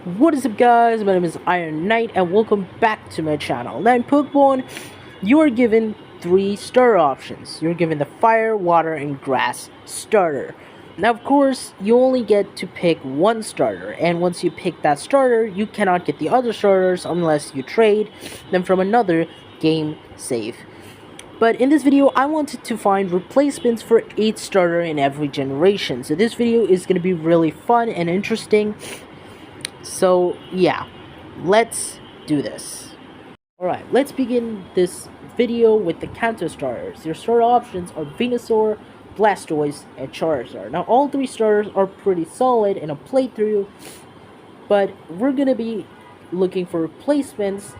What is up, guys? My name is Iron Knight and welcome back to my channel. Now in Pokemon, you are given 3 starter options. You're given the Fire, Water, and Grass starter. Now of course, you only get to pick one starter, and once you pick that starter, you cannot get the other starters unless you trade them from another game save. But in this video, I wanted to find replacements for each starter in every generation. So this video is going to be really fun and interesting. So yeah, let's do this. Alright, let's begin this video with the Kanto starters. Your starter options are Venusaur, Blastoise, and Charizard. Now all 3 starters are pretty solid in a playthrough, but we're gonna be looking for replacements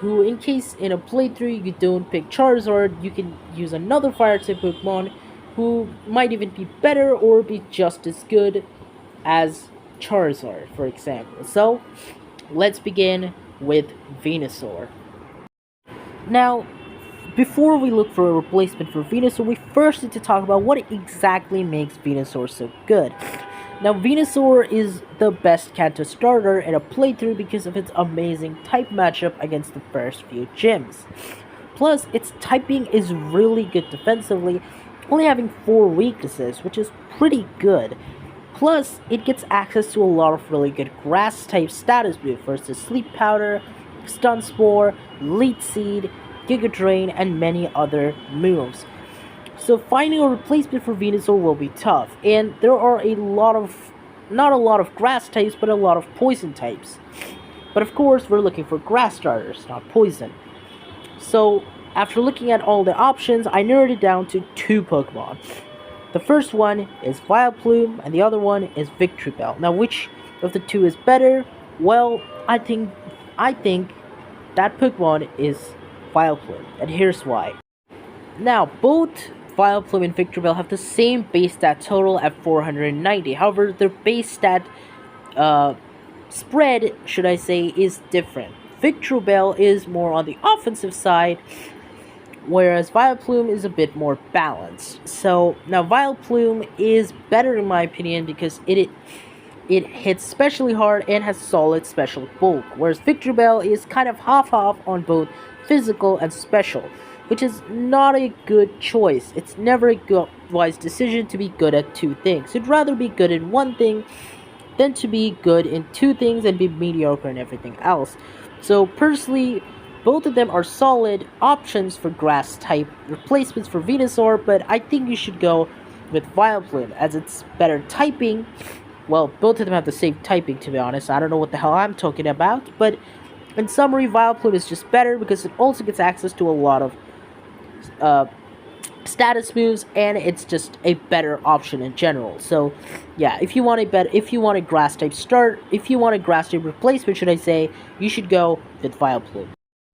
who, in case in a playthrough you don't pick Charizard, you can use another fire type Pokemon who might even be better or be just as good as Charizard, for example. So, let's begin with Venusaur. Now, before we look for a replacement for Venusaur, we first need to talk about what exactly makes Venusaur so good. Now, Venusaur is the best Kanto starter in a playthrough because of its amazing type matchup against the first few gyms. Plus, its typing is really good defensively, only having 4 weaknesses, which is pretty good. Plus, it gets access to a lot of really good grass-type status boosts versus Sleep Powder, Stun Spore, Leech Seed, Giga Drain, and many other moves. So finding a replacement for Venusaur will be tough, and there are not a lot of grass types, but a lot of poison types. But of course, we're looking for grass starters, not poison. So, after looking at all the options, I narrowed it down to 2 Pokemon. The first one is Vileplume, and the other one is Victreebel. Now, which of the 2 is better? Well, I think that Pokemon is Vileplume, and here's why. Now, both Vileplume and Victreebel have the same base stat total at 490. However, their base stat spread, should I say, is different. Victreebel is more on the offensive side, whereas Vileplume is a bit more balanced. So now Vileplume is better in my opinion because it hits especially hard and has solid special bulk, whereas Victreebel is kind of half-half on both physical and special, which is not a good choice. It's never a good, wise decision to be good at 2 things. You'd rather be good in one thing than to be good in 2 things and be mediocre in everything else. So personally, both of them are solid options for grass type replacements for Venusaur, but I think you should go with Vileplume as it's better typing. Well, both of them have the same typing, to be honest. I don't know what the hell I'm talking about, but in summary, Vileplume is just better because it also gets access to a lot of status moves, and it's just a better option in general. So yeah, if you want a grass type replacement, should I say, you should go with Vileplume.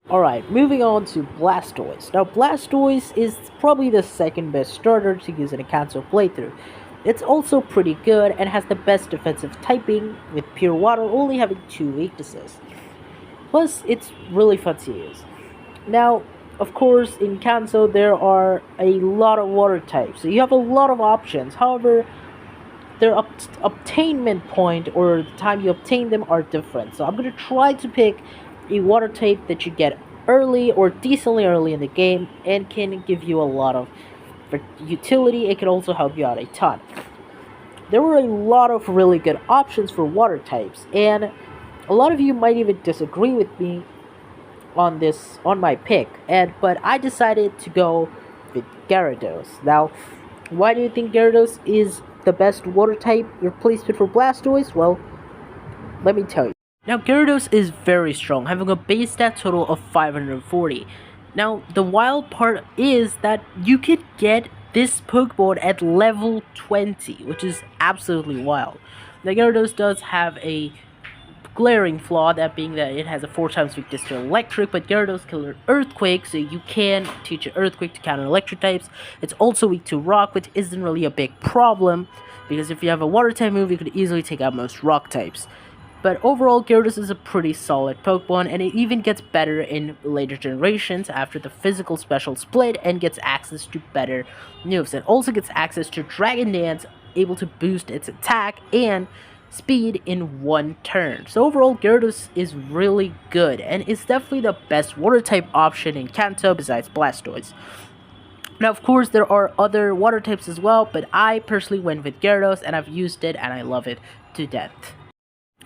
Alright, moving on to Blastoise. Now, Blastoise is probably the second best starter to use in a Kanto playthrough. It's also pretty good and has the best defensive typing, with Pure Water only having 2 weaknesses. Plus, it's really fun to use. Now, of course, in Kanto there are a lot of water types, so you have a lot of options. However, their obtainment point, or the time you obtain them, are different. So I'm going to try to pick a water type that you get early or decently early in the game and can give you a lot of utility. It can also help you out a ton. There were a lot of really good options for water types, and a lot of you might even disagree with me on my pick, but I decided to go with Gyarados. Now, why do you think Gyarados is the best water type replacement for Blastoise? Well, let me tell you. Now, Gyarados is very strong, having a base stat total of 540. Now, the wild part is that you could get this Pokemon at level 20, which is absolutely wild. Now, Gyarados does have a glaring flaw, that being that it has a 4 times weakness to electric, but Gyarados can learn Earthquake, so you can teach an Earthquake to counter electric types. It's also weak to Rock, which isn't really a big problem, because if you have a water type move, you could easily take out most Rock types. But overall, Gyarados is a pretty solid Pokemon, and it even gets better in later generations after the physical special split and gets access to better moves. It also gets access to Dragon Dance, able to boost its attack and speed in one turn. So overall, Gyarados is really good and is definitely the best water type option in Kanto besides Blastoise. Now, of course, there are other water types as well, but I personally went with Gyarados and I've used it and I love it to death.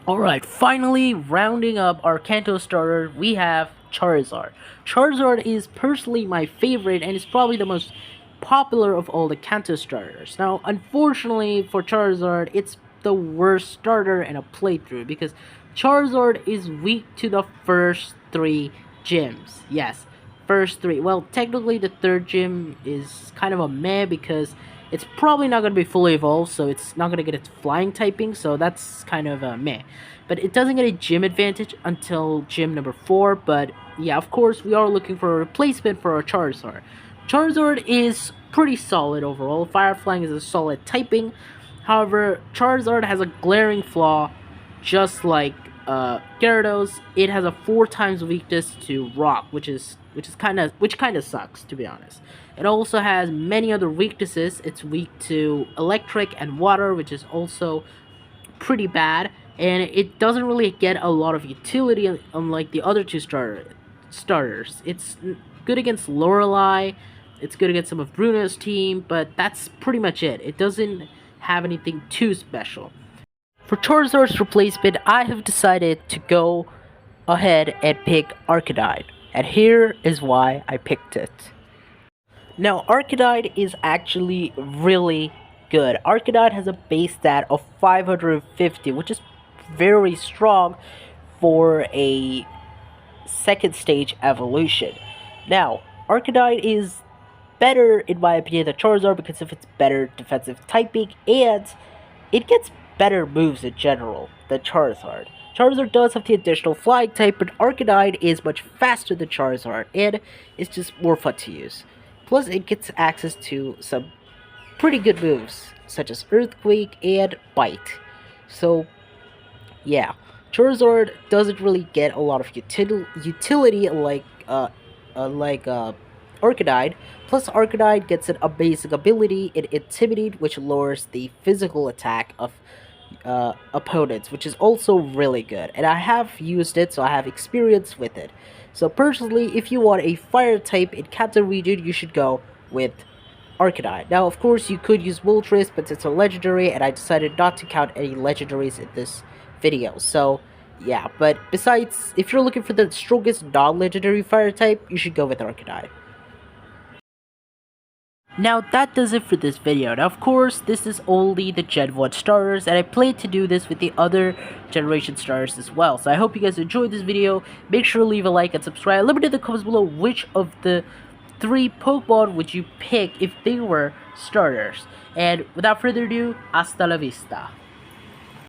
Alright, finally rounding up our Kanto starter, we have Charizard. Charizard is personally my favorite and is probably the most popular of all the Kanto starters. Now, unfortunately for Charizard, it's the worst starter in a playthrough because Charizard is weak to the first 3 gyms. Yes, first 3. Well, technically the third gym is kind of a meh because it's probably not going to be fully evolved, so it's not going to get its flying typing, so that's kind of meh. But it doesn't get a gym advantage until gym number 4, but yeah, of course, we are looking for a replacement for our Charizard. Charizard is pretty solid overall. Fire Flying is a solid typing. However, Charizard has a glaring flaw, just like Gyarados. It has a 4 times weakness to Rock, which kind of sucks, to be honest. It also has many other weaknesses. It's weak to Electric and Water, which is also pretty bad, and it doesn't really get a lot of utility unlike the other 2 starters. It's good against Lorelei, it's good against some of Bruno's team, but that's pretty much it. It doesn't have anything too special. For Charizard's replacement, I have decided to go ahead and pick Arcanine, and here is why I picked it. Now, Arcanine is actually really good. Arcanine has a base stat of 550, which is very strong for a second stage evolution. Now, Arcanine is better, in my opinion, than Charizard because of its better defensive typing, and it gets better moves in general than Charizard. Charizard does have the additional flying type, but Arcanine is much faster than Charizard, and it's just more fun to use. Plus, it gets access to some pretty good moves, such as Earthquake and Bite. So, yeah, Charizard doesn't really get a lot of utility like Arcanine. Plus, Arcanine gets an amazing ability in Intimidate, which lowers the physical attack of opponents, which is also really good. And I have used it, so I have experience with it. So personally, if you want a fire type in Kanto region, you should go with Arcanine. Now, of course, you could use Moltres, but it's a legendary, and I decided not to count any legendaries in this video. So, yeah, but besides, if you're looking for the strongest non-legendary fire type, you should go with Arcanine. Now that does it for this video. Now of course, this is only the Gen 1 starters, and I plan to do this with the other generation starters as well. So I hope you guys enjoyed this video. Make sure to leave a like and subscribe. Let me know in the comments below which of the 3 Pokemon would you pick if they were starters. And without further ado, hasta la vista.